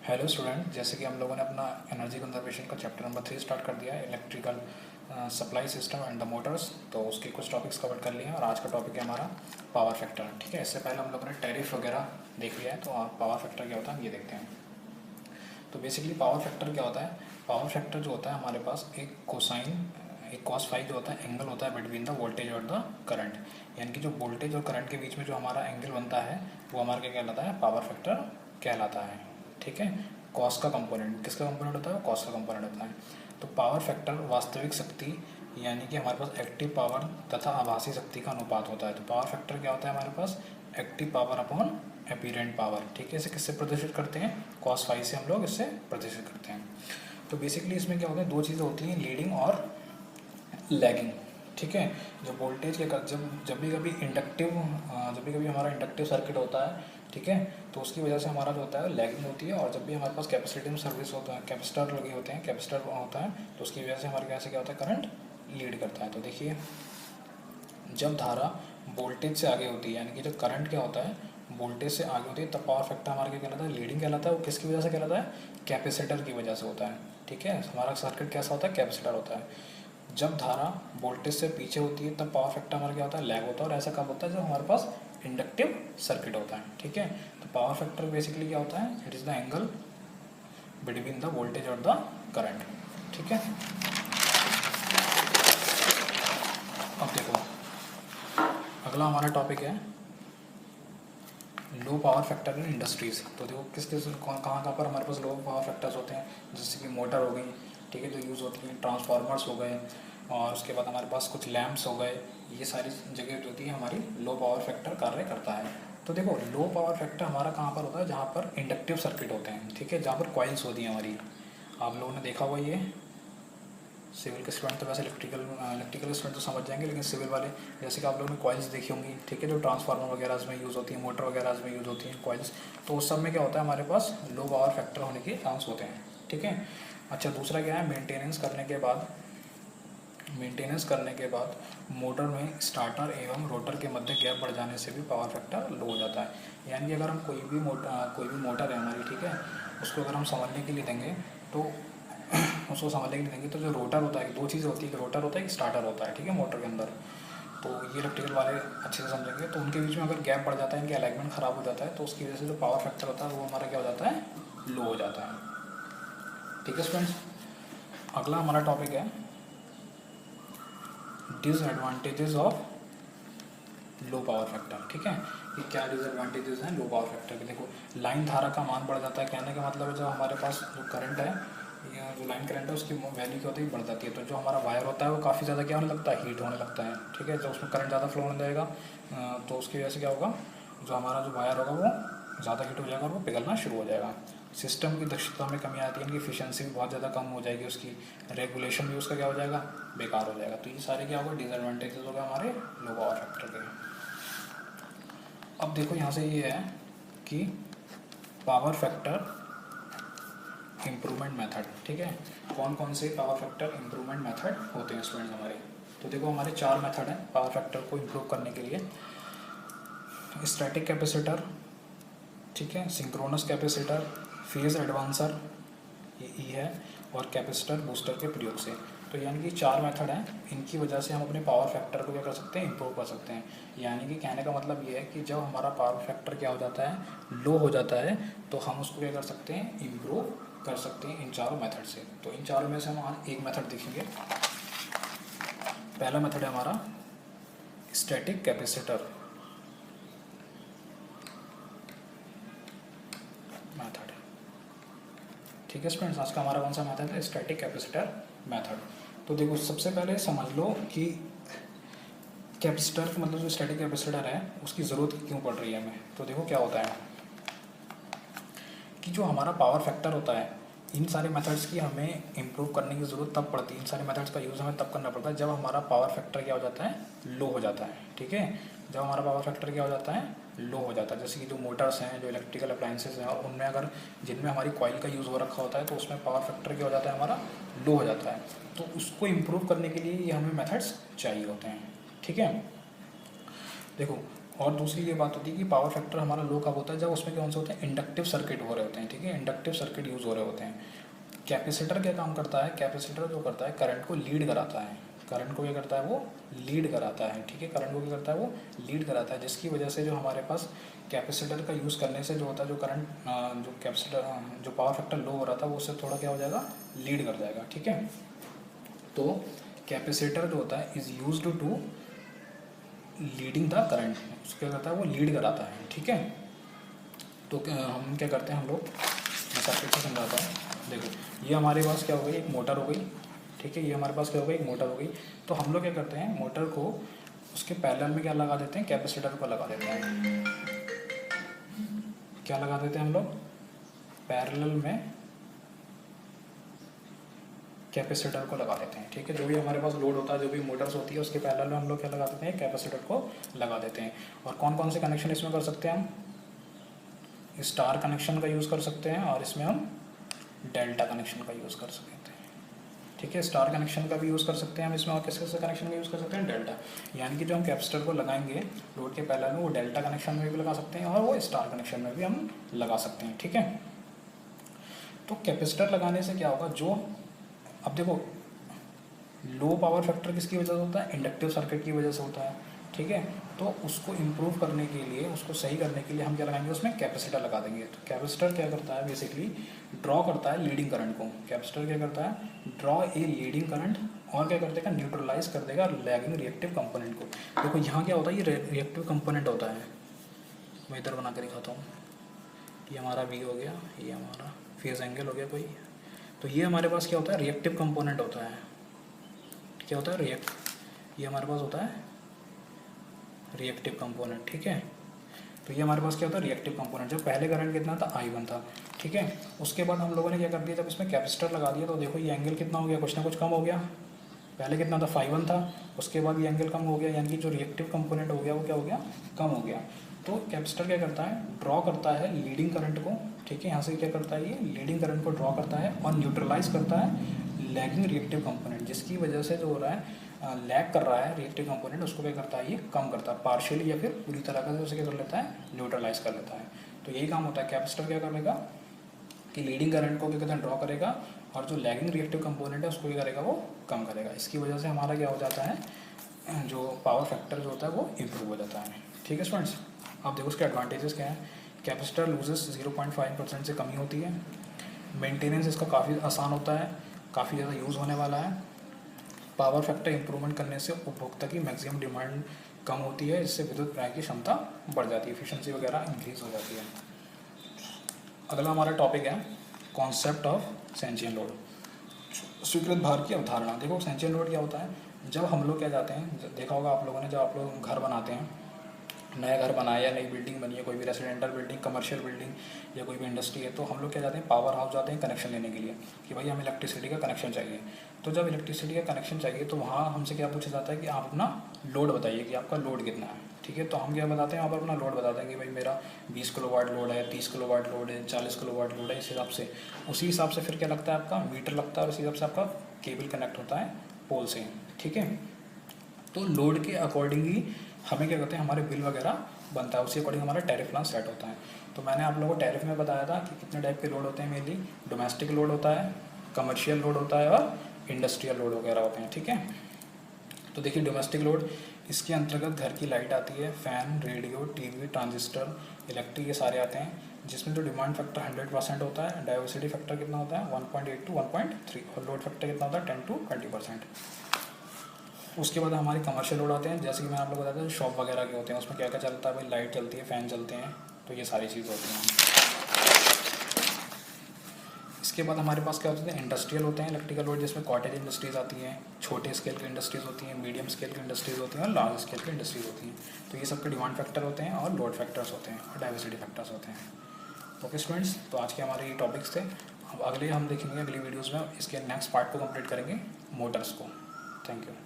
Hello student, जैसे कि हम लोगों ने अपना एनर्जी कंजर्वेशन का चैप्टर नंबर 3 स्टार्ट कर दिया है, electrical supply system and the Motors. तो उसके कुछ टॉपिक्स कवर कर लिए हैं और आज का टॉपिक है हमारा पावर फैक्टर। ठीक है, इससे पहले हम लोगों ने टैरिफ वगैरह देख लिया है, तो पावर फैक्टर क्या होता है हम ये देखते हैं। तो बेसिकली पावर फैक्टर क्या होता है? पावर फैक्टर जो होता है हमारे पास एक कोसाइन, एक कॉस फाई जो होता है एंगल होता है बिटवीन द वोल्टेज और द करंट। यानी कि जो वोल्टेज और करंट के बीच में जो हमारा एंगल बनता है वो हमारा क्या कहलाता है? पावर फैक्टर कहलाता है। ठीक है, कॉस का कंपोनेंट किसका कंपोनेंट होता है? कॉस का कंपोनेंट होता है। तो पावर फैक्टर वास्तविक शक्ति यानी कि हमारे पास एक्टिव पावर तथा आभासी शक्ति का अनुपात होता है। तो पावर फैक्टर क्या होता है हमारे पास? Active power upon apparent power. ठीक है, इसे किससे प्रदर्शित करते हैं? कॉस फाई से हम लोग इससे प्रदर्शित करते हैं। तो बेसिकली इसमें क्या होता है? दो चीज़ें होती हैं, लीडिंग और लैगिंग। ठीक है, जब वोल्टेज के जब भी कभी इंडक्टिव जब भी कभी हमारा इंडक्टिव सर्किट होता है, ठीक है, तो उसकी वजह से हमारा जो होता है लैगिंग होती है। और जब भी हमारे पास कैपेसिटिव सर्विस होता है, कैपेसिटर लगे होते हैं, कैपेसिटर होता है, तो उसकी वजह से हमारे कैसे क्या होता है? करंट लीड करता है। तो देखिए, जब धारा वोल्टेज से आगे होती है यानी कि जब करंट क्या होता है वोल्टेज से आगे होती है, तब पावर फैक्टर हमारा क्या कहलाता है? लीडिंग कहलाता है। वो किसकी वजह से कहलाता है? कैपेसिटर की वजह से होता है। ठीक है, हमारा सर्किट कैसा होता है? कैपेसिटर होता है। जब धारा वोल्टेज से पीछे होती है तब पावर फैक्टर हमारा क्या होता है? लैग होता है। और ऐसा कब होता है? जब हमारे पास इंडक्टिव सर्किट होता है। ठीक है, तो पावर फैक्टर बेसिकली क्या होता है? It is the angle between the voltage और द करंट। ठीक है, अब देखो अगला हमारा टॉपिक है low power factor in industries. तो देखो किस किस कहाँ कहाँ पर हमारे पास लो पावर फैक्टर्स होते हैं, जैसे कि मोटर हो गई, ठीक है, जो यूज़ होती हैं, ट्रांसफार्मर्स हो गए, और उसके बाद हमारे पास कुछ लैंप्स हो गए। ये सारी जगह जो होती है हमारी लो पावर फैक्टर कार्य करता है। तो देखो लो पावर फैक्टर हमारा कहाँ पर होता है? जहाँ पर इंडक्टिव सर्किट होते हैं। ठीक है, जहाँ पर कॉइल्स होती हैं हमारी। आप लोगों ने देखा हुआ ये सिविल के स्टूडेंट तो वैसे इलेक्ट्रिकल स्टूडेंट तो समझ जाएंगे, लेकिन सिविल वाले जैसे कि आप लोगों ने कॉइल्स देखी होंगी, ठीक है, जो ट्रांसफार्मर वगैरह में यूज़ होती है, मोटर वगैरह में यूज़ होती हैं कॉइल्स। तो उस सब में क्या होता है? हमारे पास लो पावर फैक्टर होने के चांस होते हैं। ठीक है, अच्छा दूसरा क्या है? मेंटेनेंस करने के बाद मोटर में स्टार्टर एवं रोटर के मध्य गैप बढ़ जाने से भी पावर फैक्टर लो हो जाता है। यानी कि अगर हम कोई भी मोटर है हमारी, ठीक है, उसको अगर हम समझने के लिए देंगे तो तो जो रोटर होता है, दो चीज़ें होती है, एक रोटर होता है, एक स्टार्टर होता है। ठीक है, मोटर के अंदर। तो ये इलेक्ट्रिकल वाले अच्छे से समझेंगे। तो उनके बीच में अगर गैप बढ़ जाता है, इनके अलाइनमेंट ख़राब हो जाता है, तो उसकी वजह से जो पावर फैक्टर होता है वो हमारा क्या हो जाता है? लो हो जाता है। ठीक है स्टूडेंट्स, अगला हमारा टॉपिक है disadvantages of low power factor. ठीक है, ये क्या डिसएडवांटेजेस हैं लो पावर फैक्टर के? देखो, लाइन धारा का मान बढ़ जाता है। कहने का मतलब है जब हमारे पास जो करंट है या जो लाइन करंट है उसकी वैल्यू क्या होती है? बढ़ जाती है। तो जो हमारा वायर होता है वो काफ़ी ज़्यादा क्या होने लगता है? हीट होने लगता है। ठीक है, जब उसमें करंट ज़्यादा फ्लो होने लगेगा तो उसकी वजह से क्या होगा? जो हमारा जो वायर होगा वो ज़्यादा हीट हो जाएगा और वो पिघलना शुरू हो जाएगा। सिस्टम की दक्षता में कमी आती है, इनकी एफिशिएंसी भी बहुत ज़्यादा कम हो जाएगी, उसकी रेगुलेशन भी उसका क्या हो जाएगा? बेकार हो जाएगा। तो ये सारे क्या होगा? डिसएडवांटेजेस होगा हमारे लो पावर फैक्टर के। अब देखो यहाँ से ये है कि पावर फैक्टर इम्प्रूवमेंट मेथड। ठीक है, कौन कौन से पावर फैक्टर इम्प्रूवमेंट मेथड होते हैं स्टूडेंट्स हमारे? तो देखो हमारे 4 मेथड हैं पावर फैक्टर को इम्प्रूव करने के लिए। स्टैटिक कैपेसिटर, ठीक है, सिंक्रोनस कैपेसिटर, फेज एडवांसर, ये ई है, और कैपेसिटर बूस्टर के प्रयोग से। तो यानी कि 4 मेथड हैं, इनकी वजह से हम अपने पावर फैक्टर को क्या कर सकते हैं? इम्प्रूव कर सकते हैं। यानी कि कहने का मतलब ये है कि जब हमारा पावर फैक्टर क्या हो जाता है? लो हो जाता है, तो हम उसको क्या कर सकते हैं? इम्प्रूव कर सकते हैं इन चारों मेथड से। तो इन चारों में से हम आज एक मेथड देखेंगे। पहला मेथड है हमारा स्टैटिक कैपेसिटर मेथड। ठीक है स्टूडेंट्स, आज का हमारा कौन सा मेथड है? Static capacitor method. तो देखो सबसे पहले समझ लो कि कैपेसिटर मतलब जो स्टैटिक कैपेसिटर है उसकी ज़रूरत क्यों पड़ रही है हमें। तो देखो क्या होता है कि जो हमारा पावर फैक्टर होता है, इन सारे मेथड्स की हमें इम्प्रूव करने की ज़रूरत तब पड़ती है, इन सारे मेथड्स का यूज़ हमें तब करना पड़ता है जब हमारा पावर फैक्टर क्या हो जाता है? लो हो जाता है। ठीक है, जब हमारा पावर फैक्टर क्या हो जाता है? लो हो जाता है। जैसे कि जो मोटर्स हैं, जो इलेक्ट्रिकल अप्लाइंसेज हैं, और उनमें अगर जिनमें हमारी कॉइल का यूज़ हो रखा होता है तो उसमें पावर फैक्टर क्या हो जाता है? हमारा लो हो जाता है। तो उसको इम्प्रूव करने के लिए ये हमें मेथड्स चाहिए होते हैं। ठीक है, देखो और दूसरी ये बात होती है कि पावर फैक्टर हमारा लो कब होता है, जब उसमें कौन से होते हैं, इंडक्टिव सर्किट हो रहे होते हैं, ठीक है, इंडक्टिव सर्किट यूज़ हो रहे होते हैं। कैपेसिटर क्या काम करता है, कैपेसिटर जो करता है करंट को लीड कराता है, करंट को क्या करता है, वो लीड कराता है, ठीक है, करंट को क्या करता है, वो लीड कराता है, जिसकी वजह से जो हमारे पास कैपेसिटर का यूज़ करने से जो होता है, जो करंट जो कैपेसिटर जो पावर फैक्टर लो हो रहा था वो उससे थोड़ा क्या हो जाएगा, लीड कर जाएगा, ठीक है। तो कैपेसिटर जो होता है is use to leading the current, उसको क्या करता है, वो लीड कराता है, ठीक है। तो हम क्या करते हैं, हम लोग मैं सर्किट से समझाता हूँ। देखो ये हमारे पास क्या हो गई, एक मोटर हो गई, ठीक है, ये हमारे पास क्या हो गई, एक मोटर हो गई। तो हम लोग क्या करते हैं, मोटर को उसके पैरेलल में क्या लगा देते हैं, कैपेसिटर को लगा देते हैं। क्या लगा देते हैं हम लोग, पैरेलल में कैपेसिटर को लगा देते हैं, ठीक है। जो भी हमारे पास लोड होता है, जो भी मोटर्स होती है, उसके पैरेलल में हम लोग क्या लगा देते हैं, कैपेसिटर को लगा देते हैं। और कौन कौन से कनेक्शन इसमें कर सकते हैं, हम स्टार कनेक्शन का यूज़ कर सकते हैं, और इसमें हम डेल्टा कनेक्शन का यूज़ कर सकते हैं, ठीक है। स्टार कनेक्शन का भी यूज़ कर सकते हैं हम इसमें, और किस किस कनेक्शन का यूज़ कर सकते हैं, डेल्टा, यानी कि जो हम कैपेसिटर को लगाएंगे लोड के पैरेलल में, वो डेल्टा कनेक्शन में भी लगा सकते हैं और वो स्टार कनेक्शन में भी हम लगा सकते हैं, ठीक है। तो कैपेसिटर लगाने से क्या होगा, जो अब देखो लो पावर फैक्टर किसकी वजह से होता है, इंडक्टिव सर्किट की वजह से होता है, ठीक है। तो उसको इम्प्रूव करने के लिए, उसको सही करने के लिए हम क्या लगाएंगे, उसमें कैपेसिटर लगा देंगे। तो कैपेसिटर क्या करता है, बेसिकली ड्रॉ करता है लीडिंग करंट को। कैपेसिटर क्या करता है, ड्रॉ ए लीडिंग करंट, और क्या कर देगा, न्यूट्रलाइज कर देगा लैगिंग रिएक्टिव कंपोनेंट को। देखो यहाँ क्या होता है, ये रिएक्टिव कंपोनेंट होता है, मैं इधर बना कर दिखाता हूँ। ये हमारा वी हो गया, ये हमारा फेज एंगल हो गया कोई। तो ये हमारे पास क्या होता है, रिएक्टिव कंपोनेंट होता है। क्या होता है, ये हमारे पास होता है रिएक्टिव कंपोनेंट, ठीक है। तो ये हमारे पास क्या होता है, रिएक्टिव कंपोनेंट। जब पहले करंट कितना था, I1 था, ठीक है। उसके बाद हम लोगों ने क्या कर दिया, जब इसमें कैपेसिटर लगा दिया तो देखो ये एंगल कितना हो गया, कुछ ना कुछ कम हो गया। पहले कितना था, Φ1 था, उसके बाद ये एंगल कम हो गया, यानी कि जो रिएक्टिव कंपोनेंट हो गया वो क्या हो गया, कम हो गया। तो कैपेसिटर क्या करता है, ड्रॉ करता है लीडिंग करंट को, ठीक है। यहाँ से क्या करता है, ये लीडिंग करंट को ड्रॉ करता है और न्यूट्रलाइज करता है लैगिंग रिएक्टिव कंपोनेंट, जिसकी वजह से जो हो रहा है, लैग कर रहा है रिएक्टिव कंपोनेंट, उसको क्या करता है, ये कम करता है पार्शियली या फिर पूरी तरह से उसे क्या कर लेता है, न्यूट्रलाइज कर लेता है। तो यही काम होता है, कैपेसिटर क्या करेगा कि लीडिंग करंट को क्या कहते हैं, ड्रॉ करेगा, और जो लैगिंग रिएक्टिव कंपोनेंट है उसको क्या करेगा, वो कम करेगा। इसकी वजह से हमारा क्या हो जाता है, जो पावर फैक्टर जो होता है वो इम्प्रूव हो जाता है, ठीक है स्टूडेंट्स। अब देखो उसके एडवांटेजेस क्या है। कैपेसिटर लूजेस 0.5% से कमी होती है। मेंटेनेंस इसका काफ़ी आसान होता है, काफ़ी ज़्यादा यूज़ होने वाला है। पावर फैक्टर इंप्रूवमेंट करने से उपभोक्ता की मैक्सिमम डिमांड कम होती है, इससे विद्युत प्रवाह की क्षमता बढ़ जाती है, एफिशिएंसी वगैरह इंक्रीज हो जाती है। अगला हमारा टॉपिक है कॉन्सेप्ट ऑफ सेंचियन लोड, स्वीकृत भार की अवधारणा। देखो सेंचियन लोड क्या होता है, जब हम लोग क्या जाते हैं, देखा होगा आप लोगों ने, जब आप लोग घर बनाते हैं, नया घर बनाया या नई बिल्डिंग बनी है, कोई भी रेसिडेंटल बिल्डिंग, कमर्शियल बिल्डिंग या कोई भी इंडस्ट्री है, तो हम लोग क्या जाते हैं, पावर हाउस जाते हैं कनेक्शन लेने के लिए कि भाई हमें इलेक्ट्रिसिटी का कनेक्शन चाहिए। तो जब इलेक्ट्रिसिटी का कनेक्शन चाहिए तो वहाँ हमसे क्या पूछा जाता है कि आप अपना लोड बताइए कि आपका लोड कितना है, ठीक है। तो हम क्या बताते हैं, वहाँ पर अपना लोड बताते हैं कि भाई मेरा 20 किलोवाट लोड है, 30 किलोवाट लोड है, 40 किलोवाट लोड है, इस हिसाब से। उसी हिसाब से फिर क्या लगता है, आपका मीटर लगता है, और उसी हिसाब से आपका केबल कनेक्ट होता है पोल से, ठीक है। तो लोड के अकॉर्डिंग ही हमें क्या कहते हैं, हमारे बिल वगैरह बनता है, उसी अकॉर्डिंग हमारा टैरिफ प्लान सेट होता है। तो मैंने आप लोगों को टैरिफ में बताया था कि कितने टाइप के लोड होते हैं, मेनली डोमेस्टिक लोड होता है, कमर्शियल लोड होता है, और इंडस्ट्रियल लोड वगैरह होते हैं, ठीक है। तो देखिए डोमेस्टिक लोड, इसके अंतर्गत घर की लाइट आती है, fan, radio, TV, transistor, electric, ये सारे आते हैं, जिसमें जो डिमांड फैक्टर 100% होता है, डाइवर्सिटी फैक्टर कितना होता है 1.8 to 1.3, और लोड फैक्टर कितना होता है 10 to 20%। उसके बाद हमारे कमर्शियल लोड आते हैं, जैसे कि मैंने आप लोग बताया था शॉप वगैरह के होते हैं, उसमें क्या क्या चलता है भाई, लाइट चलती है, फ़ैन चलते हैं, तो ये सारी चीज़ होती हैं। इसके बाद हमारे पास क्या होते हैं, इंडस्ट्रियल होते हैं इलेक्ट्रिकल लोड, जिसमें कॉटेज इंडस्ट्रीज़ आती हैं, छोटे स्केल की इंडस्ट्रीज़ होती हैं, मीडियम स्केल की इंडस्ट्रीज़ होती हैं, और लार्ज स्केल की इंडस्ट्रीज़ होती हैं। तो ये सबके डिमांड फैक्टर होते हैं, और लोड फैक्टर्स होते हैं, और डाइवर्सिटी फैक्टर्स होते हैं। ओके स्टूडेंट्स, तो आज के हमारे ये टॉपिक्स थे। अब अगले हम देखेंगे अगली वीडियोज़ में इसके नेक्स्ट पार्ट को कंप्लीट करेंगे, मोटर्स को। Thank you.